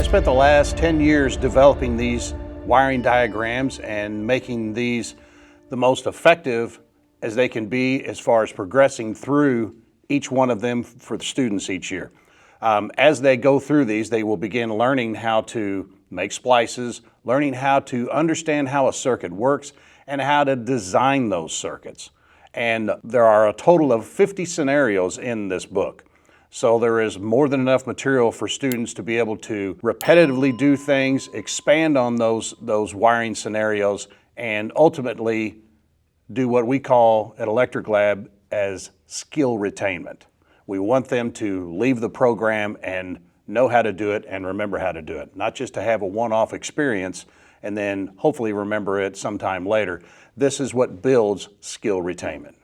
spent the last 10 years developing these wiring diagrams and making these the most effective as they can be as far as progressing through each one of them for the students each year. As they go through these, they will begin learning how to make splices, learning how to understand how a circuit works, and how to design those circuits. And there are a total of 50 scenarios in this book. So there is more than enough material for students to be able to repetitively do things, expand on those wiring scenarios, and ultimately do what we call at Electric Lab as skill retainment. We want them to leave the program and know how to do it and remember how to do it, not just to have a one-off experience and then hopefully remember it sometime later. This is what builds skill retainment.